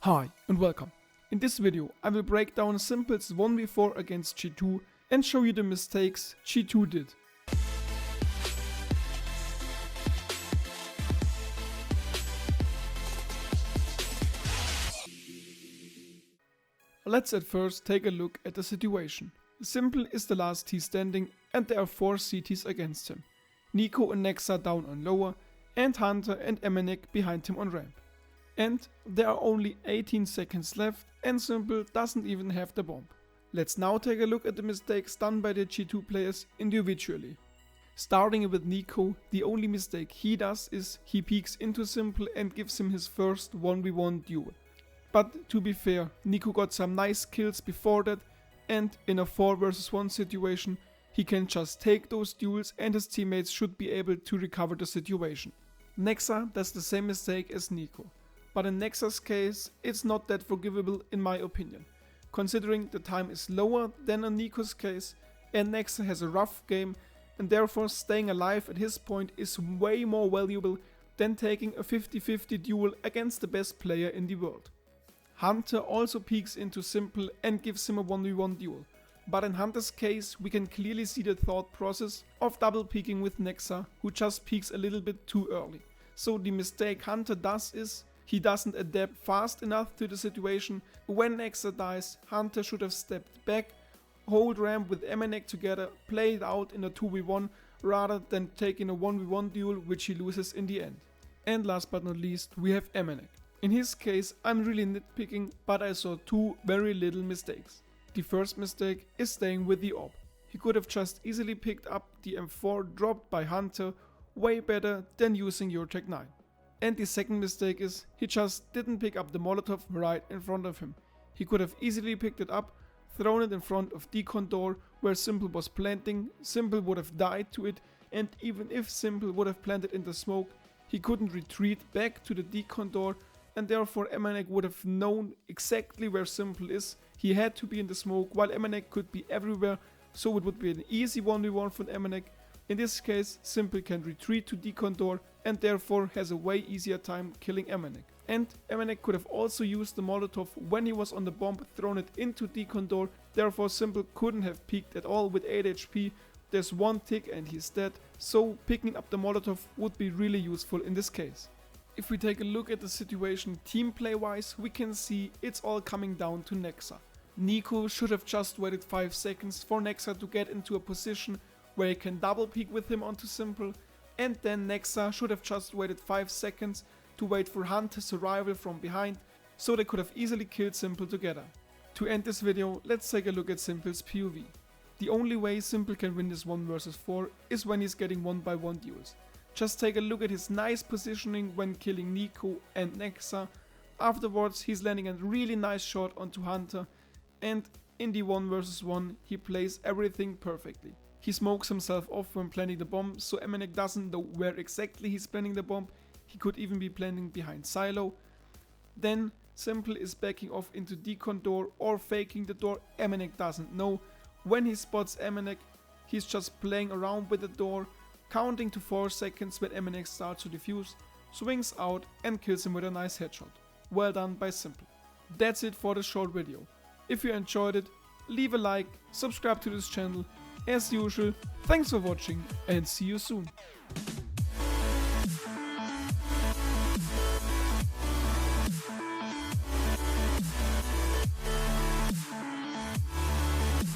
Hi and welcome. In this video I will break down s1mple's 1v4 against G2 and show you the mistakes G2 did. Let's at first take a look at the situation. s1mple is the last T standing and there are 4 CTs against him. NiKo and Nexa down on lower and Hunter and AmaNEk behind him on ramp. And there are only 18 seconds left and s1mple doesn't even have the bomb. Let's now take a look at the mistakes done by the G2 players individually. Starting with NiKo, the only mistake he does is he peeks into s1mple and gives him his first 1v1 duel. But to be fair, NiKo got some nice kills before that, and in a 4 vs 1 situation he can just take those duels and his teammates should be able to recover the situation. Nexa does the same mistake as NiKo. But in Nexa's case, it's not that forgivable in my opinion, considering the time is lower than in NiKo's case and Nexa has a rough game and therefore staying alive at his point is way more valuable than taking a 50-50 duel against the best player in the world. Hunter also peeks into s1mple and gives him a 1v1 duel, but in Hunter's case we can clearly see the thought process of double peeking with Nexa, who just peeks a little bit too early. So the mistake Hunter does is he doesn't adapt fast enough to the situation. When Nexa dies, Hunter should have stepped back, hold ramp with AmaNEk together, play it out in a 2v1 rather than taking a 1v1 duel which he loses in the end. And last but not least, we have AmaNEk. In his case, I'm really nitpicking, but I saw 2 very little mistakes. The first mistake is staying with the AWP. He could have just easily picked up the M4 dropped by Hunter way better than using your Tech 9. And the second mistake is he just didn't pick up the Molotov right in front of him. He could have easily picked it up, thrown it in front of Decon door where s1mple was planting, s1mple would have died to it, and even if s1mple would have planted in the smoke, he couldn't retreat back to the Decon door and therefore AmaNEk would have known exactly where s1mple is. He had to be in the smoke while AmaNEk could be everywhere, so it would be an easy 1v1 for AmaNEk. In this case, s1mple can retreat to Decon door and therefore has a way easier time killing AmaNEk. And AmaNEk could have also used the Molotov when he was on the bomb, thrown it into Decon door, therefore s1mple couldn't have peeked at all with 8 HP, there's 1 tick and he's dead, so picking up the Molotov would be really useful in this case. If we take a look at the situation teamplay wise, we can see it's all coming down to Nexa. NiKo should have just waited 5 seconds for Nexa to get into a position where he can double peek with him onto s1mple, and then Nexa should have just waited 5 seconds to wait for Hunter's arrival from behind, so they could have easily killed s1mple together. To end this video, let's take a look at s1mple's POV. The only way s1mple can win this 1 vs 4 is when he's getting 1v1 duels. Just take a look at his nice positioning when killing NiKo and Nexa. Afterwards he's landing a really nice shot onto Hunter, and in the 1 vs 1 he plays everything perfectly. He smokes himself off when planting the bomb, so AmaNEk doesn't know where exactly he's planting the bomb. He could even be planting behind silo. Then s1mple is backing off into Decon door or faking the door, AmaNEk doesn't know. When he spots AmaNEk, he's just playing around with the door, counting to 4 seconds when AmaNEk starts to defuse, swings out and kills him with a nice headshot. Well done by s1mple. That's it for the short video. If you enjoyed it, leave a like, subscribe to this channel. As usual, thanks for watching and see you soon.